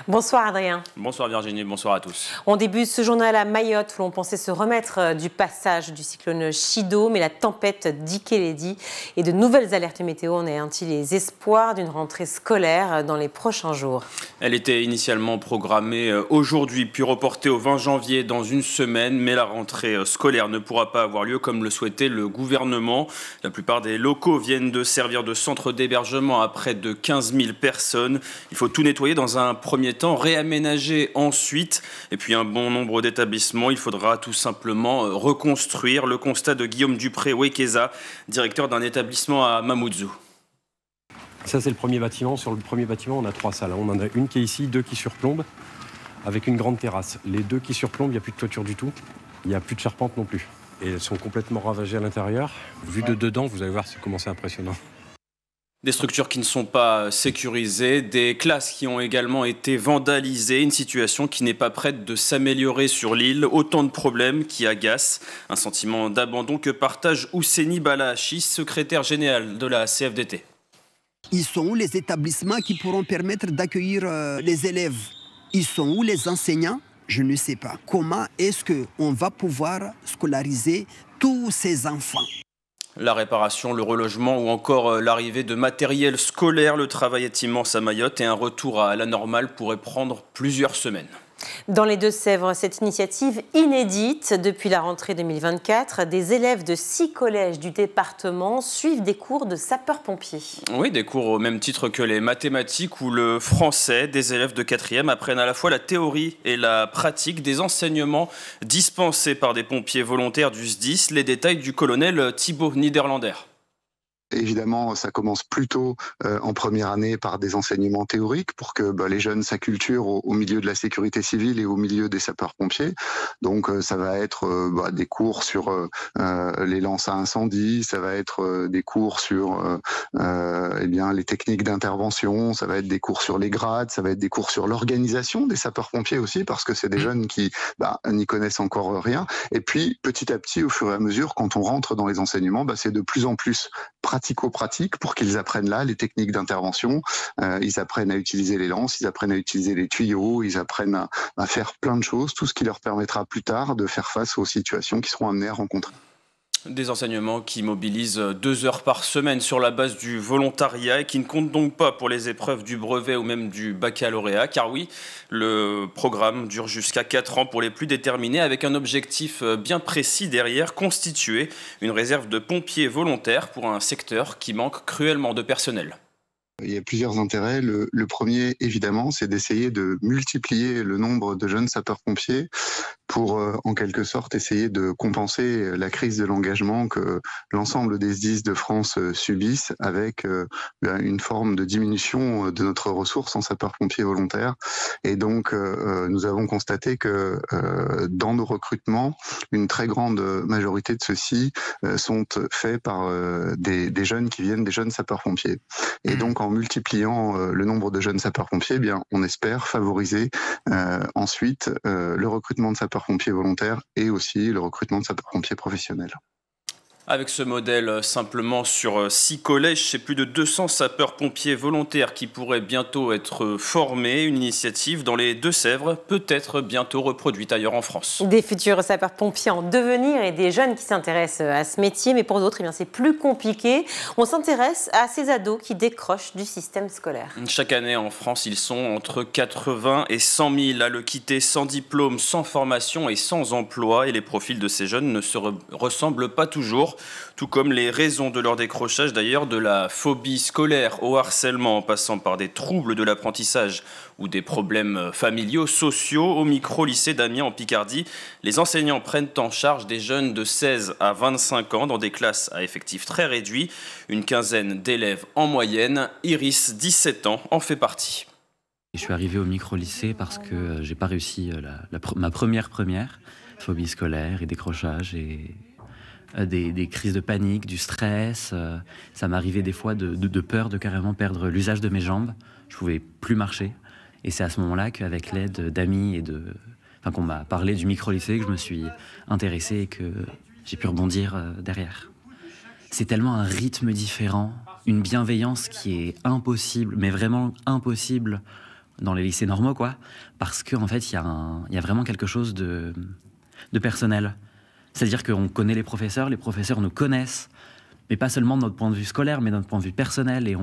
Bonsoir Adrien. Bonsoir Virginie, bonsoir à tous. On débute ce journal à Mayotte où l'on pensait se remettre du passage du cyclone Chido, mais la tempête Dikeledi et de nouvelles alertes météo ont anéanti les espoirs d'une rentrée scolaire dans les prochains jours. Elle était initialement programmée aujourd'hui, puis reportée au 20 janvier dans une semaine, mais la rentrée scolaire ne pourra pas avoir lieu comme le souhaitait le gouvernement. La plupart des locaux viennent de servir de centre d'hébergement à près de 15 000 personnes. Il faut tout nettoyer dans un premier temps, réaménager ensuite, et puis un bon nombre d'établissements, il faudra tout simplement reconstruire. Le constat de Guillaume Dupré-Wekeza, directeur d'un établissement à Mamoudzou. Ça c'est le premier bâtiment. Sur le premier bâtiment, on a 3 salles. On en a une qui est ici, 2 qui surplombent, avec une grande terrasse. Les 2 qui surplombent, il n'y a plus de toiture du tout. Il n'y a plus de charpente non plus. Et elles sont complètement ravagées à l'intérieur. Vu de dedans, vous allez voir, c'est comment c'est impressionnant. Des structures qui ne sont pas sécurisées, des classes qui ont également été vandalisées, une situation qui n'est pas prête de s'améliorer sur l'île. Autant de problèmes qui agacent. Un sentiment d'abandon que partage Ousseni Balahachis, secrétaire général de la CFDT. Ils sont où les établissements qui pourront permettre d'accueillir les élèves? Ils sont où les enseignants? Je ne sais pas. Comment est-ce qu'on va pouvoir scolariser tous ces enfants? La réparation, le relogement ou encore l'arrivée de matériel scolaire, le travail est immense à Mayotte et un retour à la normale pourrait prendre plusieurs semaines. Dans les Deux-Sèvres, cette initiative inédite depuis la rentrée 2024, des élèves de 6 collèges du département suivent des cours de sapeurs-pompiers. Oui, des cours au même titre que les mathématiques ou le français. Des élèves de 4e apprennent à la fois la théorie et la pratique des enseignements dispensés par des pompiers volontaires du SDIS. Les détails du colonel Thibaut Niederlander. Évidemment, ça commence plutôt en première année par des enseignements théoriques pour que les jeunes s'acculturent au milieu de la sécurité civile et au milieu des sapeurs-pompiers. Donc ça va être des cours sur les lances à incendie, ça va être des cours sur les techniques d'intervention, ça va être des cours sur les grades, ça va être des cours sur l'organisation des sapeurs-pompiers aussi, parce que c'est des jeunes qui n'y connaissent encore rien. Et puis petit à petit, au fur et à mesure, quand on rentre dans les enseignements, c'est de plus en plus pratico-pratique pour qu'ils apprennent là les techniques d'intervention, ils apprennent à utiliser les lances, ils apprennent à utiliser les tuyaux, ils apprennent à faire plein de choses, tout ce qui leur permettra plus tard de faire face aux situations qu'ils seront amenés à rencontrer. Des enseignements qui mobilisent 2 heures par semaine sur la base du volontariat et qui ne comptent donc pas pour les épreuves du brevet ou même du baccalauréat. Car oui, le programme dure jusqu'à 4 ans pour les plus déterminés avec un objectif bien précis derrière, constituer une réserve de pompiers volontaires pour un secteur qui manque cruellement de personnel. Il y a plusieurs intérêts. Le premier, évidemment, c'est d'essayer de multiplier le nombre de jeunes sapeurs-pompiers pour, en quelque sorte, essayer de compenser la crise de l'engagement que l'ensemble des SDIS de France subissent avec une forme de diminution de notre ressource en sapeurs-pompiers volontaires. Et donc, nous avons constaté que dans nos recrutements, une très grande majorité de ceux-ci sont faits par des jeunes qui viennent des jeunes sapeurs-pompiers. Et donc, en multipliant le nombre de jeunes sapeurs-pompiers, on espère favoriser ensuite le recrutement de sapeurs-pompiers volontaires et aussi le recrutement de sapeurs-pompiers professionnels. Avec ce modèle simplement sur 6 collèges, c'est plus de 200 sapeurs-pompiers volontaires qui pourraient bientôt être formés. Une initiative dans les Deux-Sèvres peut être bientôt reproduite ailleurs en France. Des futurs sapeurs-pompiers en devenir et des jeunes qui s'intéressent à ce métier, mais pour d'autres, c'est plus compliqué. On s'intéresse à ces ados qui décrochent du système scolaire. Chaque année en France, ils sont entre 80 et 100 000 à le quitter sans diplôme, sans formation et sans emploi. Et les profils de ces jeunes ne se ressemblent pas toujours. Tout comme les raisons de leur décrochage d'ailleurs, de la phobie scolaire au harcèlement en passant par des troubles de l'apprentissage ou des problèmes familiaux, sociaux. Au micro-lycée d'Amiens en Picardie, les enseignants prennent en charge des jeunes de 16 à 25 ans dans des classes à effectifs très réduits, une quinzaine d'élèves en moyenne. Iris, 17 ans, en fait partie. Je suis arrivé au micro-lycée parce que j'ai pas réussi ma première, phobie scolaire et décrochage et des crises de panique, du stress. Ça m'arrivait des fois de peur de carrément perdre l'usage de mes jambes. Je pouvais plus marcher. Et c'est à ce moment-là qu'avec l'aide d'amis et qu'on m'a parlé du micro-lycée que je me suis intéressé et que j'ai pu rebondir derrière. C'est tellement un rythme différent, une bienveillance qui est impossible, mais vraiment impossible dans les lycées normaux, quoi, parce qu'en fait, il y a vraiment quelque chose de personnel. C'est-à-dire qu'on connaît les professeurs nous connaissent, mais pas seulement de notre point de vue scolaire, mais de notre point de vue personnel, et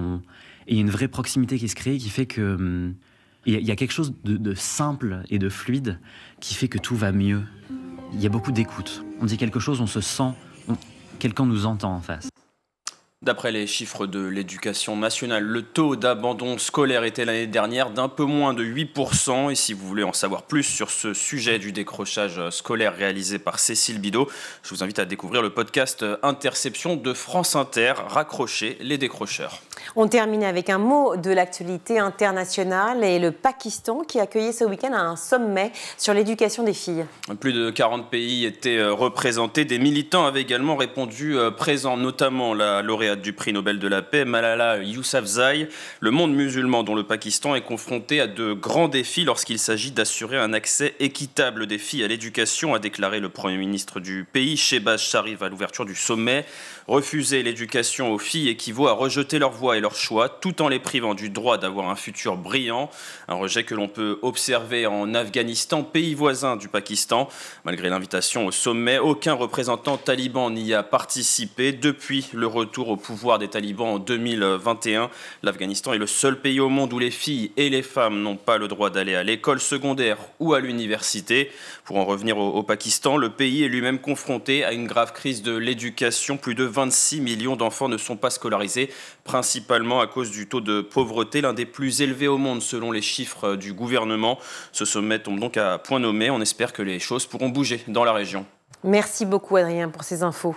il y a une vraie proximité qui se crée, qui fait que il y a quelque chose de simple et de fluide qui fait que tout va mieux. Il y a beaucoup d'écoute. On dit quelque chose, on se sent, quelqu'un nous entend en face. D'après les chiffres de l'éducation nationale, le taux d'abandon scolaire était l'année dernière d'un peu moins de 8%. Et si vous voulez en savoir plus sur ce sujet du décrochage scolaire réalisé par Cécile Bidot, je vous invite à découvrir le podcast Interception de France Inter, Raccrocher les décrocheurs. On termine avec un mot de l'actualité internationale et le Pakistan qui accueillait ce week-end un sommet sur l'éducation des filles. Plus de 40 pays étaient représentés. Des militants avaient également répondu présents, notamment la lauréate du prix Nobel de la paix, Malala Yousafzai. Le monde musulman, dont le Pakistan est confronté à de grands défis lorsqu'il s'agit d'assurer un accès équitable des filles à l'éducation, a déclaré le Premier ministre du pays, Shehbaz Sharif, à l'ouverture du sommet. Refuser l'éducation aux filles équivaut à rejeter leur voix et leur choix, tout en les privant du droit d'avoir un futur brillant. Un rejet que l'on peut observer en Afghanistan, pays voisin du Pakistan. Malgré l'invitation au sommet, aucun représentant taliban n'y a participé. Depuis le retour au pouvoir des talibans en 2021, l'Afghanistan est le seul pays au monde où les filles et les femmes n'ont pas le droit d'aller à l'école secondaire ou à l'université. Pour en revenir au Pakistan, le pays est lui-même confronté à une grave crise de l'éducation. Plus de 26 millions d'enfants ne sont pas scolarisés, principalement à cause du taux de pauvreté, l'un des plus élevés au monde selon les chiffres du gouvernement. Ce sommet tombe donc à point nommé. On espère que les choses pourront bouger dans la région. Merci beaucoup Adrien pour ces infos.